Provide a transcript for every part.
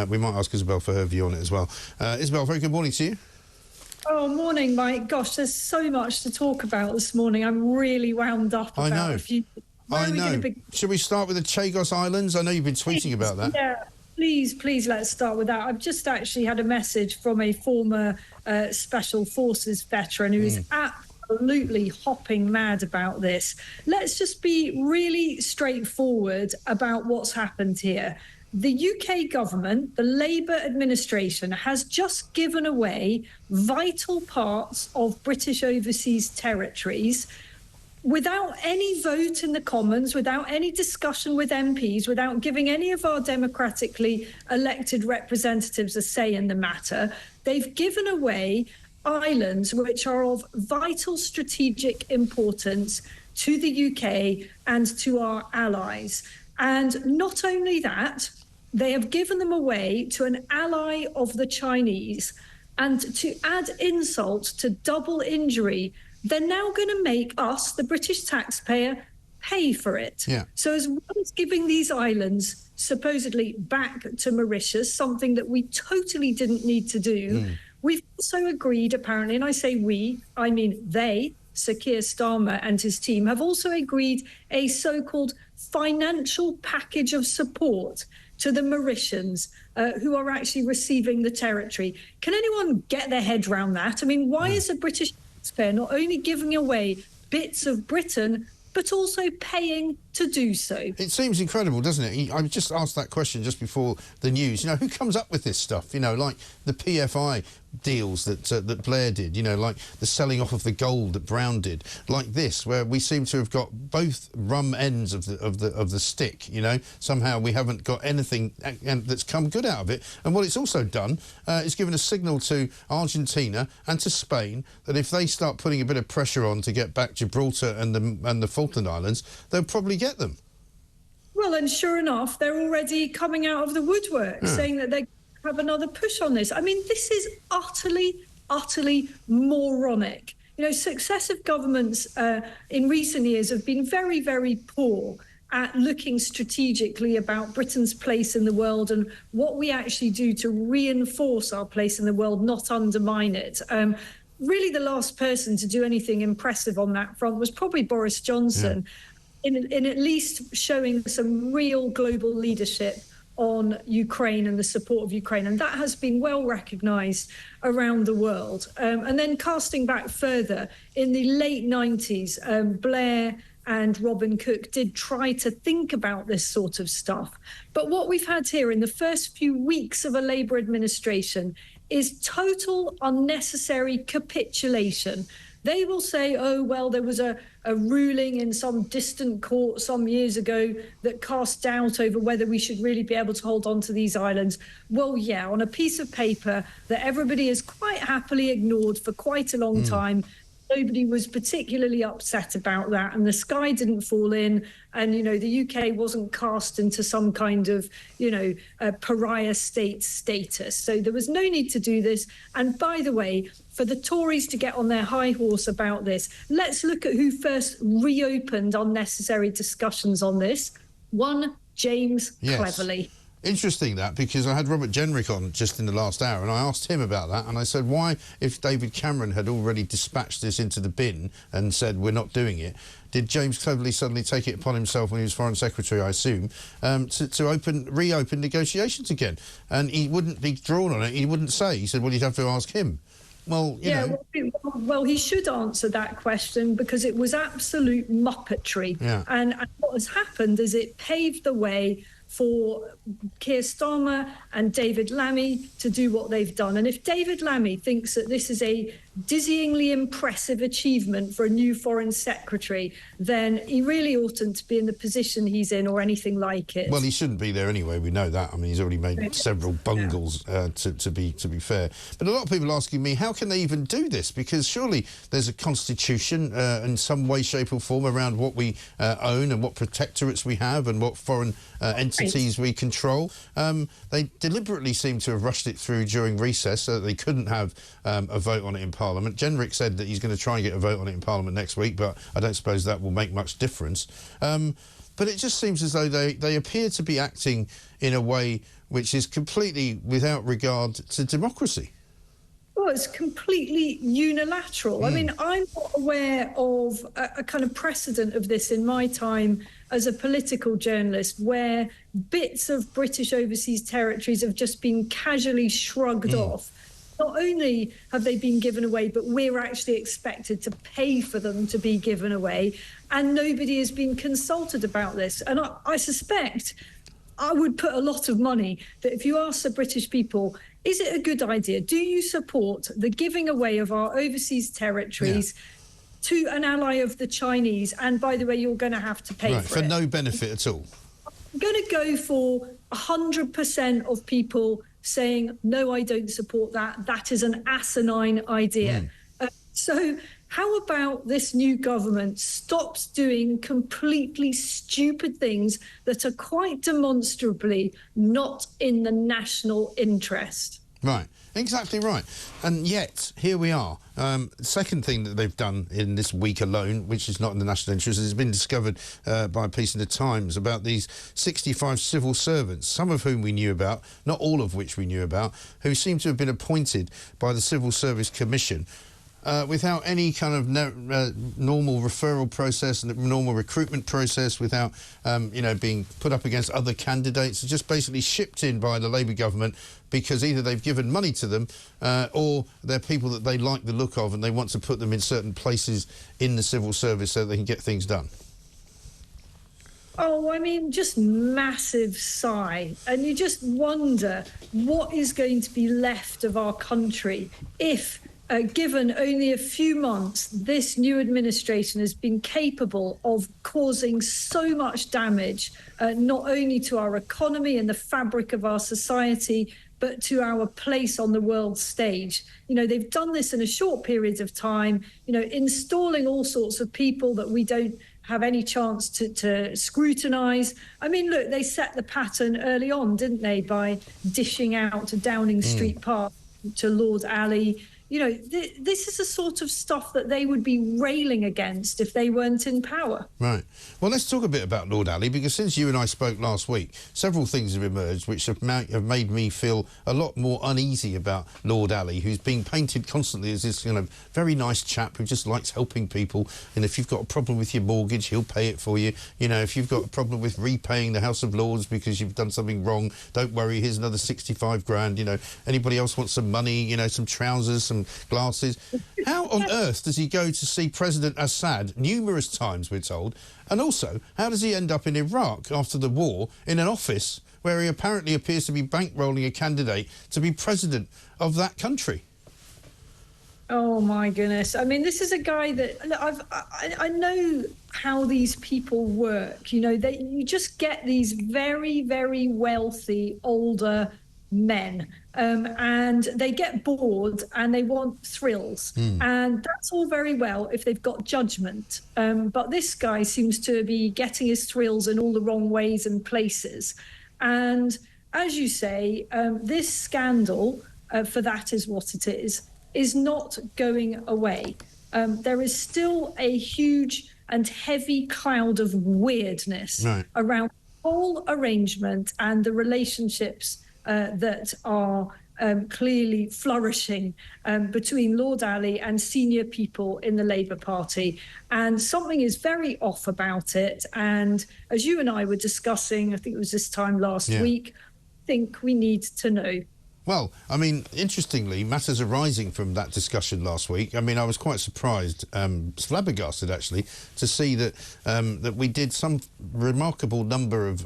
We might ask Isabel for her view on it as well. Isabel, very good morning to you. Oh, morning, Mike. Gosh, there's so much to talk about this morning. I'm really wound up about a few... I know. Should we start with the Chagos Islands? I know you've been tweeting about that. Yeah, please, let's start with that. I've just actually had a message from a former Special Forces veteran who is absolutely hopping mad about this. Let's just be really straightforward about what's happened here. The UK government, the Labour administration, has just given away vital parts of British overseas territories without any vote in the Commons, without any discussion with MPs, without giving any of our democratically elected representatives a say in the matter. They've given away islands which are of vital strategic importance to the UK and to our allies. And not only that, they have given them away to an ally of the Chinese. And to add insult to double injury, they're now going to make us, the British taxpayer, pay for it. Yeah. So as well as giving these islands supposedly back to Mauritius, something that we totally didn't need to do, we've also agreed, apparently, and I say we, I mean they, Sir Keir Starmer and his team, have also agreed a so-called financial package of support to the Mauritians who are actually receiving the territory. Can anyone get their head around that? I mean, why is the British taxpayer not only giving away bits of Britain, but also paying to do so? It seems incredible, doesn't it? I just asked that question just before the news. You know, who comes up with this stuff? You know, like the PFI deals that Blair did, you know, like the selling off of the gold that Brown did, like this, where we seem to have got both rum ends of the stick. You know, somehow we haven't got anything that's come good out of it. And what it's also done is given a signal to Argentina and to Spain that if they start putting a bit of pressure on to get back Gibraltar and the Falkland Islands, they'll probably get them. Well, and sure enough, they're already coming out of the woodwork, saying that they have another push on this. I mean, this is utterly moronic. You know, successive governments in recent years have been very, very poor at looking strategically about Britain's place in the world and what we actually do to reinforce our place in the world, not undermine it. Really, the last person to do anything impressive on that front was probably Boris Johnson, in at least showing some real global leadership on Ukraine and the support of Ukraine. And that has been well recognised around the world. And then casting back further, in the late 90s, Blair and Robin Cook did try to think about this sort of stuff. But what we've had here in the first few weeks of a Labour administration is total unnecessary capitulation. They will say, oh, well, there was a ruling in some distant court some years ago that cast doubt over whether we should really be able to hold on to these islands. Well, yeah, on a piece of paper that everybody has quite happily ignored for quite a long time. Nobody was particularly upset about that, and the sky didn't fall in, and, you know, the UK wasn't cast into some kind of, you know, pariah state status. So there was no need to do this. And by the way, for the Tories to get on their high horse about this, let's look at who first reopened unnecessary discussions on this. One, James Cleverly. Interesting that, because I had Robert Jenrick on just in the last hour and I asked him about that, and I said, why, if David Cameron had already dispatched this into the bin and said we're not doing it, did James Cleverly suddenly take it upon himself when he was Foreign Secretary, I assume, to reopen negotiations again? And he wouldn't be drawn on it, he wouldn't say. He said, well, you'd have to ask him. Well, you know. Well, he should answer that question, because it was absolute muppetry. And what has happened is it paved the way for Kier Starman and David Lammy to do what they've done. And if David Lammy thinks that this is a dizzyingly impressive achievement for a new foreign secretary, then he really oughtn't to be in the position he's in or anything like it. Well, he shouldn't be there anyway, we know that. I mean, he's already made several bungles, to be fair. But a lot of people are asking me, how can they even do this? Because surely there's a constitution in some way, shape or form around what we own and what protectorates we have and what foreign entities we control. They deliberately seem to have rushed it through during recess so that they couldn't have a vote on it in Parliament. Jenrick said that he's going to try and get a vote on it in Parliament next week, but I don't suppose that will make much difference. But it just seems as though they appear to be acting in a way which is completely without regard to democracy. Well, it's completely unilateral. I mean, I'm not aware of a kind of precedent of this in my time as a political journalist, where bits of British overseas territories have just been casually shrugged off. Not only have they been given away, but we're actually expected to pay for them to be given away, and nobody has been consulted about this. And I suspect, I would put a lot of money that if you ask the British people, is it a good idea? Do you support the giving away of our overseas territories to an ally of the Chinese? And by the way, you're going to have to pay for it. For no benefit at all. I'm going to go for 100% of people saying, no, I don't support that. That is an asinine idea. So how about this new government stops doing completely stupid things that are quite demonstrably not in the national interest? Right, exactly right. And yet, here we are. Second thing that they've done in this week alone, which is not in the national interest, has been discovered by a piece in the Times about these 65 civil servants, some of whom we knew about, not all of which we knew about, who seem to have been appointed by the Civil Service Commission without any kind of normal referral process and normal recruitment process, without, being put up against other candidates. It's just basically shipped in by the Labour government because either they've given money to them or they're people that they like the look of and they want to put them in certain places in the civil service so they can get things done. Oh, I mean, just massive sigh. And you just wonder what is going to be left of our country if, given only a few months, this new administration has been capable of causing so much damage, not only to our economy and the fabric of our society, but to our place on the world stage. You know, they've done this in a short period of time, installing all sorts of people that we don't have any chance to scrutinise. I mean, look, they set the pattern early on, didn't they, by dishing out Downing Street Park to Lord Ali. This is the sort of stuff that they would be railing against if they weren't in power. Right. Well, let's talk a bit about Lord Ali, because since you and I spoke last week, several things have emerged which have made me feel a lot more uneasy about Lord Ali, who's being painted constantly as this very nice chap who just likes helping people. And if you've got a problem with your mortgage, he'll pay it for you. If you've got a problem with repaying the House of Lords because you've done something wrong, don't worry, here's another 65 grand. Anybody else wants some money, some trousers, some glasses. How on earth does he go to see President Assad numerous times, we're told? And also, how does he end up in Iraq after the war in an office where he apparently appears to be bankrolling a candidate to be president of that country? Oh, my goodness. I mean, this is a guy that I know how these people work. You just get these very, very wealthy older men and they get bored and they want thrills, and that's all very well if they've got judgment, but this guy seems to be getting his thrills in all the wrong ways and places. And as you say, this scandal, for that is what it is not going away. There is still a huge and heavy cloud of weirdness around the whole arrangement and the relationships that are clearly flourishing between Lord Ali and senior people in the Labour Party. And something is very off about it. And as you and I were discussing, I think it was this time last week, I think we need to know. Well, I mean, interestingly, matters arising from that discussion last week. I mean, I was quite surprised, flabbergasted actually, to see that that we did some remarkable number of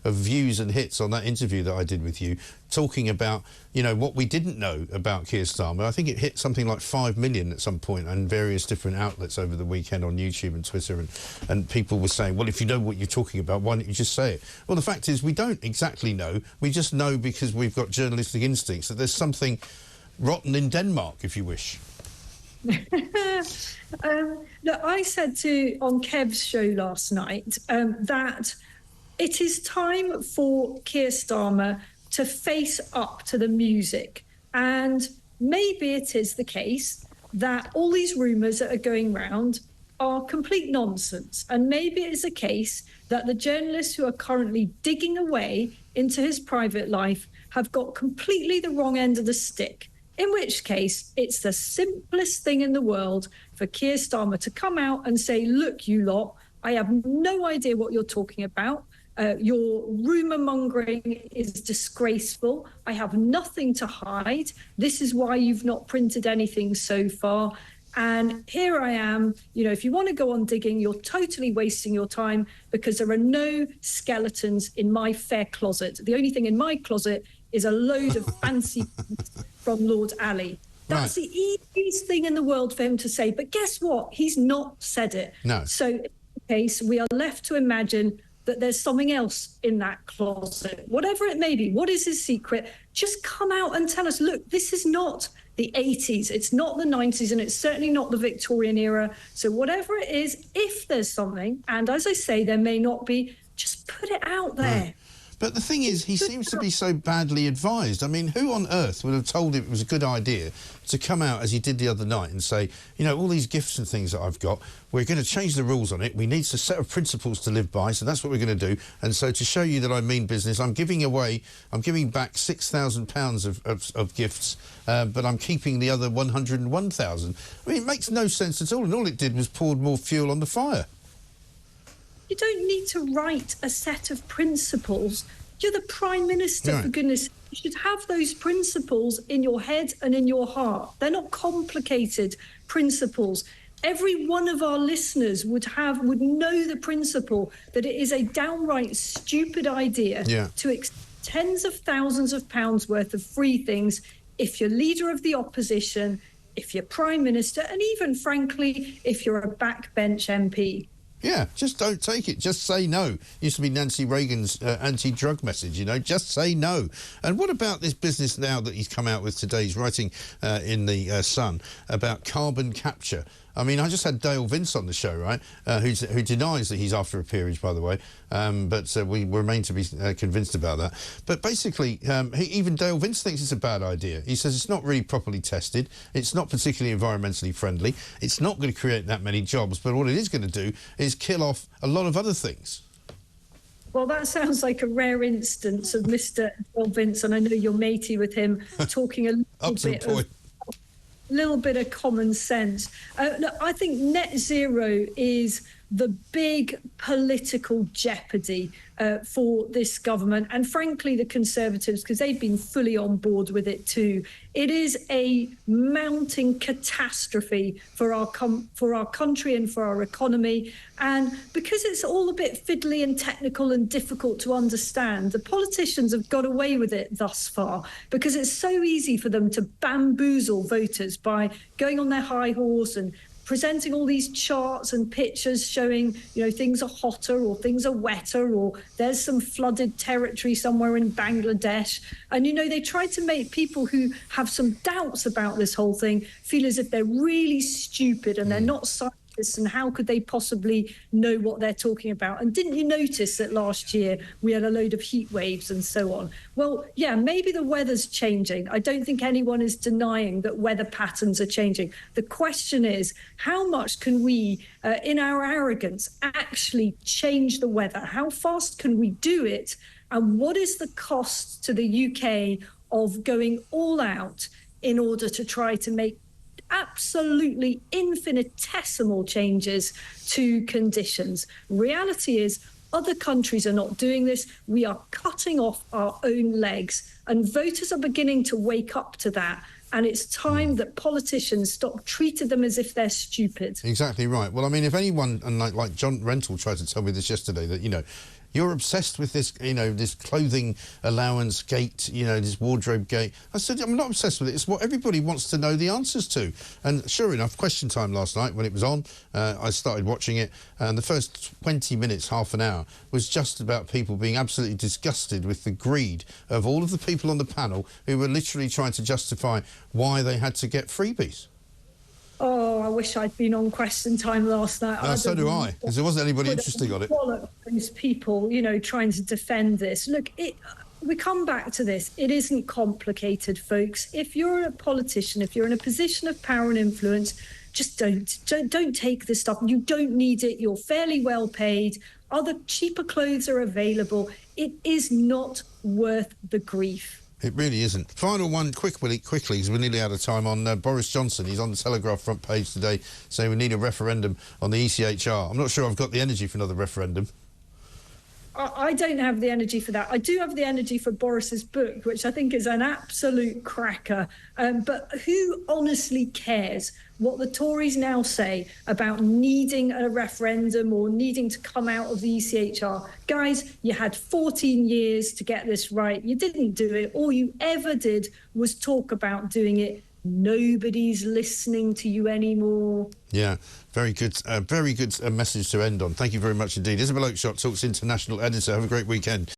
views and hits on that interview that I did with you, talking about, what we didn't know about Kier Starman. I think it hit something like 5 million at some point on various different outlets over the weekend on YouTube and Twitter, and people were saying, well, if you know what you're talking about, why don't you just say it? Well, the fact is we don't exactly know. We just know because we've got journalistic instincts that there's something rotten in Denmark, if you wish. Look, I said on Kev's show last night that it is time for Keir Starmer to face up to the music. And maybe it is the case that all these rumours that are going round are complete nonsense. And maybe it is a case that the journalists who are currently digging away into his private life have got completely the wrong end of the stick. In which case, it's the simplest thing in the world for Keir Starmer to come out and say, look, you lot, I have no idea what you're talking about. Your rumour mongering is disgraceful. I have nothing to hide. This is why you've not printed anything so far. And here I am. You know, if you want to go on digging, you're totally wasting your time because there are no skeletons in my fair closet. The only thing in my closet is a load of fancy from Lord Ali. That's the easiest thing in the world for him to say. But guess what? He's not said it. No. So in this case, we are left to imagine that there's something else in that closet. Whatever it may be, what is his secret? Just come out and tell us, look, this is not the 80s, it's not the 90s, and it's certainly not the Victorian era. So whatever it is, if there's something, and as I say, there may not be, just put it out there. Right. But the thing is, he seems to be so badly advised. I mean, who on earth would have told him it was a good idea to come out, as he did the other night, and say, you know, all these gifts and things that I've got, we're going to change the rules on it. We need a set of principles to live by, so that's what we're going to do. And so to show you that I mean business, I'm giving back £6,000 of gifts, but I'm keeping the other 101,000. I mean, it makes no sense at all, and all it did was poured more fuel on the fire. You don't need to write a set of principles. You're the Prime Minister, for goodness sake. You should have those principles in your head and in your heart. They're not complicated principles. Every one of our listeners would know the principle that it is a downright stupid idea to tens of thousands of pounds worth of free things if you're leader of the opposition, if you're Prime Minister, and even, frankly, if you're a backbench MP. Yeah, just don't take it. Just say no. Used to be Nancy Reagan's anti-drug message, you know. Just say no. And what about this business now that he's come out with today? He's writing in the Sun about carbon capture. I mean, I just had Dale Vince on the show, right, who denies that he's after a peerage, by the way, but we remain to be convinced about that. But basically, even Dale Vince thinks it's a bad idea. He says it's not really properly tested, it's not particularly environmentally friendly, it's not going to create that many jobs, but what it is going to do is kill off a lot of other things. Well, that sounds like a rare instance of Mr. Dale Vince, and I know you're matey with him, talking a little bit of common sense. Look, I think net zero is the big political jeopardy for this government, and frankly the Conservatives, because they've been fully on board with it too. It is a mounting catastrophe for our country and for our economy, and because it's all a bit fiddly and technical and difficult to understand, the politicians have got away with it thus far because it's so easy for them to bamboozle voters by going on their high horse and presenting all these charts and pictures showing, you know, things are hotter or things are wetter or there's some flooded territory somewhere in Bangladesh. And, you know, they try to make people who have some doubts about this whole thing feel as if they're really stupid and they're not scientists, and how could they possibly know what they're talking about? And didn't you notice that last year we had a load of heat waves and so on? Well, yeah, maybe the weather's changing. I don't think anyone is denying that weather patterns are changing. The question is, how much can we, in our arrogance, actually change the weather? How fast can we do it? And what is the cost to the UK of going all out in order to try to make absolutely infinitesimal changes to conditions? Reality is other countries are not doing this. We are cutting off our own legs, and voters are beginning to wake up to that. And it's time that politicians stop treating them as if they're stupid. Exactly right. Well, I mean, if anyone, and like John Rentoul tried to tell me this yesterday, that, you know, you're obsessed with this, you know, this clothing allowance gate, you know, this wardrobe gate. I said, I'm not obsessed with it. It's what everybody wants to know the answers to. And sure enough, Question Time last night, when it was on, I started watching it, and the first 20 minutes, half an hour, was just about people being absolutely disgusted with the greed of all of the people on the panel who were literally trying to justify why they had to get freebies. Oh, I wish I'd been on Question Time last night. No, so do I, because there wasn't anybody interesting on it. Those people, you know, trying to defend this. Look, we come back to this. It isn't complicated, folks. If you're a politician, if you're in a position of power and influence, just don't take this stuff. You don't need it. You're fairly well paid. Other cheaper clothes are available. It is not worth the grief. It really isn't. Final one, quickly, because we're nearly out of time, on Boris Johnson. He's on the Telegraph front page today saying we need a referendum on the ECHR. I'm not sure I've got the energy for another referendum. I don't have the energy for that. I do have the energy for Boris's book, which I think is an absolute cracker. But who honestly cares what the Tories now say about needing a referendum or needing to come out of the ECHR? Guys, you had 14 years to get this right. You didn't do it. All you ever did was talk about doing it. Nobody's listening to you anymore. Yeah, very good message to end on. Thank you very much indeed. Isabel Oakeshott, Talks International editor. Have a great weekend.